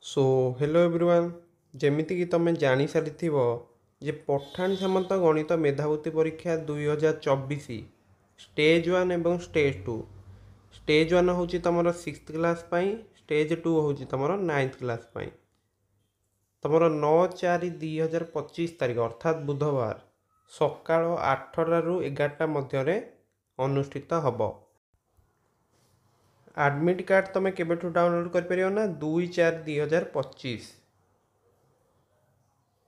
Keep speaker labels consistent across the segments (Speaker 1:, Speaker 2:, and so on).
Speaker 1: So hello everyone. जेमिति कि तुम जानी सारी जे पठान सामंत गणित मेधावृत्ति परीक्षा 2024 स्टेज 1 एवं स्टेज 2। स्टेज 1 हूँ तुम 6th क्लास पाई, स्टेज 2 हूँ तुम 9th क्लास पाई। तुम 9/4/2025 तारीख अर्थात बुधवार सकाल 8टा ରୁ 11ଟା मध्य अनुष्ठित हब। आडमिट कार्ड तुम केबेठू डाउनलोड कर परियो ना 2/4/2025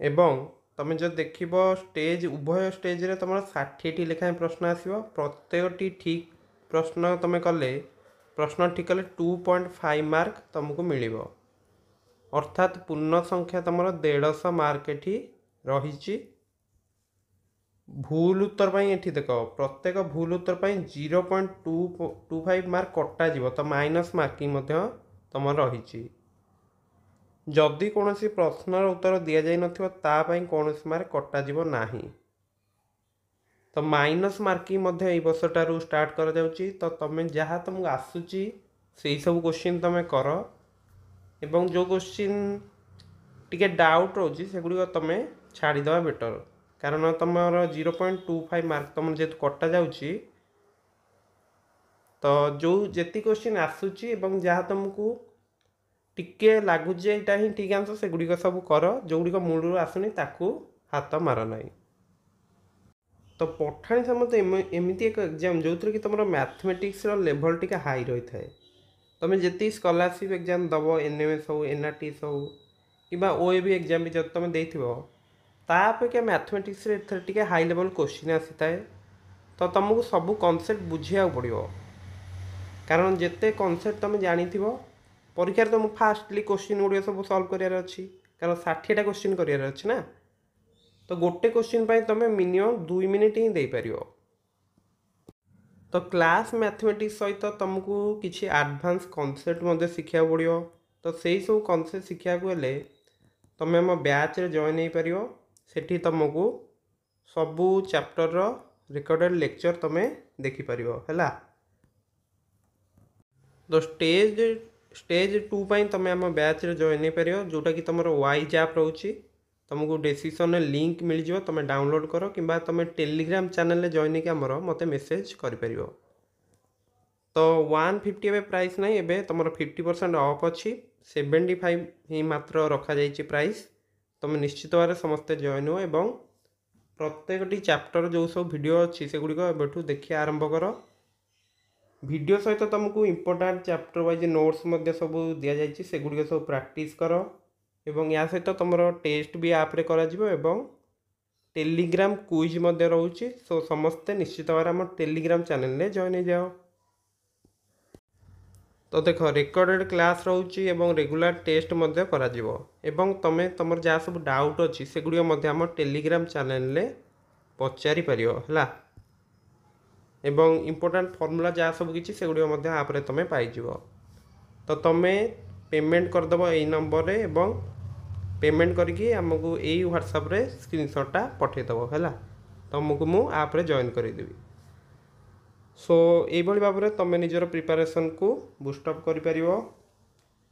Speaker 1: एवं तुम जो देखिब स्टेज उभय स्टेज रे तुम 60टी लेखाएं प्रश्न आसो। प्रत्येकटी ठीक प्रश्न तुम कले प्रश्न ठीक कले 2.5 मार्क तुमको मिल अर्थात पूर्ण संख्या तुम 150 मार्क एठी रही। भूल उत्तर पाई एठी देखो प्रत्येक भूल उत्तर पाई 0.25 मार्क कटा जीवो तो माइनस मार्किंग मध्य तुम रही। जदि कौन प्रश्नर उत्तर दि जाई नथिबो ता पई कौन मार्क कटा जीवो नाही। तो माइनस मार्किंग मध्य एई वर्षटारू स्टार्ट कर जाउची। तो तुम जहाँ तुमको आसुची से सब क्वेश्चन तुम कर एवं जो क्वेश्चन टिके डाउट रोची सेगुड़ी तुम छाड़ीदवा बेटर, कारण तुम 0.25 मार्क तुम जेहेतु कटा जाउची। तो जो जेती क्वेश्चन आसुची एवं जहाँ तुमको टिके लगुच यहाँ ही ठीक आंसर सेगुड़िक सब कर, जोगुड़िक मूल आसुनी ताकू हाथ मार ना। तो पठाणी सामंत एमती एक एग्जाम जो थी कि तुम मैथमेटिक्स लेवल टी हाई रही है। तुम जी स्कॉलरशिप एग्जाम दब एनएमएस हो एनआरटीएस हो कि ओएबी एग्जाम भी जब तुम देपेक्षा मैथमेटिक्स टी हाई लेवल क्वेश्चन आसी थाए। तो तुमको सब कॉन्सेप्ट बुझे पड़ो, कारण जिते कॉन्सेप्ट तुम जानी परीक्षा तुम फास्टली क्वेश्चन गुड़िक सब सल्व करार अच्छी, कारण 60टा क्वेश्चन करार अच्छी ना। तो गोटे क्वेश्चन पाई तुम मिनिमम 2 मिनिट ही दे पार। तो क्लास मैथमेटिक्स सहित तुमको किसी एडवांस कॉन्सेप्ट शिखा पड़ो। तो से सब कॉन्सेप्ट शिखा हेले तुम आम बैच रे जॉइन हो पार। सेठी तुमको सबू चैप्टर रिकॉर्डेड लेक्चर तुम देखिपर है। तो स्टेज 2 पाई तुम आम बैच रे जॉइन हो पार, जोटा कि तुम वाइज ऐप रोचे। तुमको डिस्क्रिप्शन लिंक मिल जाव, तुम डाउनलोड कर कि तुम टेलीग्राम चैनल जॉइन होकर मत मेसेज कर। तो 150 एवं प्राइस ना, एवं तुम 50% ऑफ अच्छी 75 ही मात्र रखा जाइए प्राइस। तुम निश्चित भाव समस्ते जॉइन हो एवं प्रत्येकटी चैप्टर जो सब वीडियो अच्छी से गुड़िक एबठू देखिए आरंभ कर। वीडियो सहित तुमको इंपोर्टेंट चैप्टर वाइज नोट्स सब दि जाइए, से गुड़िक सब प्रैक्टिस कर। एवं या सहित तुम टेस्ट भी आप्रे करा टेलीग्राम क्विज रोचे। सो समस्ते निश्चित भाव आम टेलीग्राम चैनल जॉइन हो जाओ। तो देख रेकर्डेड क्लास रोचे एवं रेगुलर टेस्ट करा एवं तुम तुम जहाँ सब डाउट अच्छी से गुड़िक आम टेलीग्राम चैनल पचारि पार है। एवं इम्पोर्टेंट फॉर्मूला जहाँ सब किसी से गुड़िक आप्रे तुम पाइज। तो तुम पेमेंट करदेव यही नंबर रे एवं पेमेंट करके आमको यही व्हाट्सएप रे स्क्रीनशॉटा पठेदेव है। तुमको मु आप रे जॉइन करदेवी। सो यही भाव में तुम निजर प्रिपरेशन को बुस्टअप कर,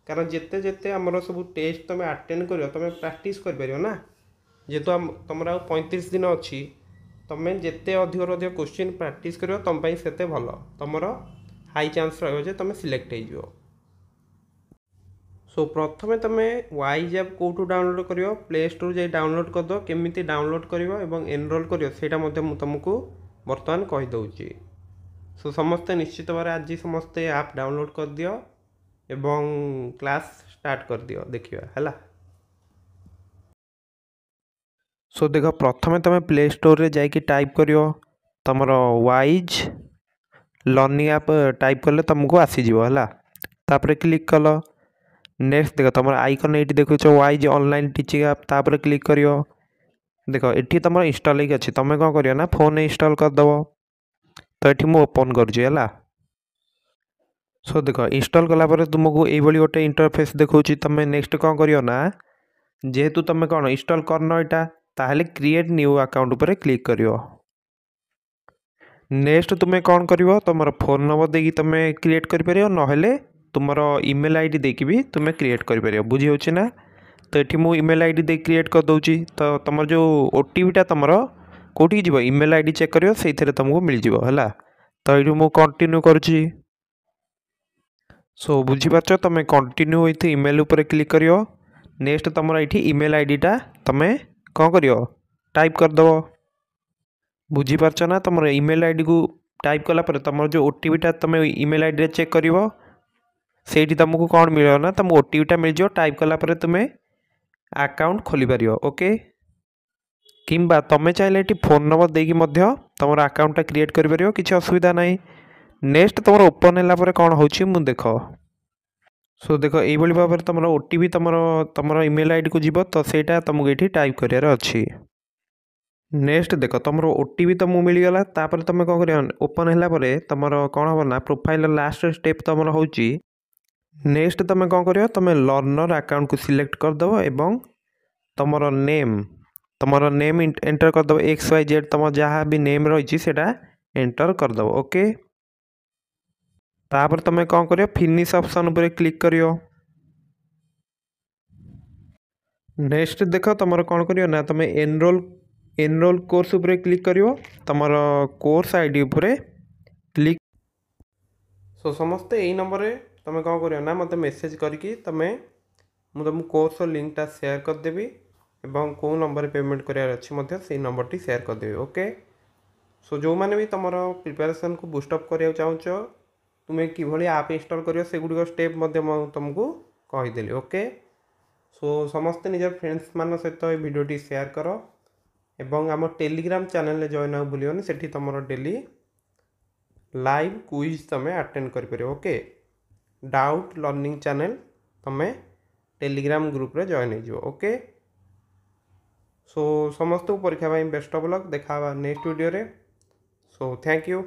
Speaker 1: कारण जिते जिते आमर सब टेस्ट तुम अटेंड कर तुम प्रैक्टिस कर ना। जेहेतु तुम 35 दिन अच्छी, तुम जिते अधिक अधिक क्वेश्चन प्रैक्टिस कर तुम से भल, तुम हाई चांस रही तुम सिलेक्ट हो। सो प्रथमे तुम वाइज ऐप कौटू डाउनलोड कर, प्ले स्टोर जाए डाउनलोड करद। केमी डाउनलोड कर एनरोल कर तुमको बर्तमान कहीदे। सो समस्ते निश्चित भाव आज समस्ते ऐप डाउनलोड कर दियो एवं क्लास स्टार्ट कर दियो देखिए है। सो देख प्रथमे तुम प्ले स्टोर रे जाइए टाइप करियो तुम वाइज लर्निंग ऐप टाइप कले तुमको आसीज है। तापर क्लिक कल नेक्स्ट देख तुम आइकन ये देखुच वाइज ऑनलाइन टीचिंग ऐप, तापर क्लिक करियो। देख ये तुम इंस्टॉल होगी अच्छी, तुम कौन करियो ना फोन इंस्टॉल करदेव। तो ये मुझे ओपन करुँचे है। सो देख इंस्टॉल कलापर तुमको ये गोटे इंटरफेस देखा। तुम नेक्स्ट कौन करियो ना, जेहेतु तुम कौन इंस्टॉल करन यहाँ ताहले क्रिएट न्यू अकाउंट पर क्लिक करियो। नेक्स्ट तुम कौन करियो तुम फोन नंबर देकी तुम क्रिएट कर पारियो, नहेले तुमर ईमेल आईडी देकी भी तुम्हें क्रिएट कर बुझी होची ना। तो ये मु ईमेल आईडी दे क्रिएट कर दूची। तो तुम जो ओटीपीटा तुम कौटी जीव ईमेल आईडी चेक करियो से तुमको मिल जिवो हला। तो ये मु कंटिन्यू करुची। सो बुझीपार तुम कंटिन्यू विथ ईमेल उपर क्लिक करियो। नेक्स्ट तुम ये ईमेल आईडीटा तुम कौन करियो टाइप करदेव। बुझीपार ना तुम ईमेल आईडी को टाइप कलापर तुम जो ओटीपीटा तुम ईमेल आईडी चेक कर से तुमको कौन मिल ना तुम ओटीपीटा मिल जाओ। टाइप कलापर तुम्हें अकाउंट खोली पार ओके। किंबा तुम चाहिए ये फोन नंबर देकी तुम अकाउंटा क्रिएट कर किसी असुविधा ना। नेक्स्ट तुम ओपन है कौन हो देख। सो देख ये भाव में तुम ओटीपी तुम ईमेल आईडी को जीव तो सेटा तुमको ये टाइप करार अच्छी। नेक्स्ट देख तुम ओटीपी तो मुझे मिलगला। तापर तुम कौन कर ओपन है तुम कौन हम ना प्रोफाइल लास्ट स्टेप तुम हो। नेक्स्ट तुम कौन कर तुम लर्नर अकाउंट को सिलेक्ट करदेव एवं तुमर नेम एंटर करदेव XYZ तुम जहाँ भी नेम रही एंटर करदेव ओके। तापर तुम कौन कर फिनिश ऑप्शन उपर क्लिक करियो। नेक्स्ट देख तुम कौन कर ना तुम एनरोल कोर्स उपर क्लिक करियो। तुमर कोर्स आईडी उपर क्लिक। सो समस्ते यही नंबर रे तुम कौन कर ना मत मेसेज करके मुझे तुमको कोर्स लिंकटा शेयर करदेवी एवं कौ नंबर पेमेंट करार अच्छी से नंबर टी शेयर करदेवी ओके। सो जो मैंने भी तुम प्रिपरेशन को बूस्टअप कराया चाहूच तुम्हें किभली आप इंस्टॉल करियो से गुड़िक स्टेप तुमको कहीदेली ओके। सो समस्ते निजर फ्रेंड्स मान सहित ये भिडियोटी शेयर कर एवं आम टेलीग्राम चैनल जॉइन आउ भूलियोनी सेठी तुम डेली लाइव क्विज तुम्हें अटेंड कर ओके। डाउट लर्निंग चैनल तुम्हें टेलीग्राम ग्रुप रे जॉइन हो ओके। सो समस्त परीक्षा बेस्ट ऑफ लक देखा नेक्स्ट वीडियो रे। So thank you.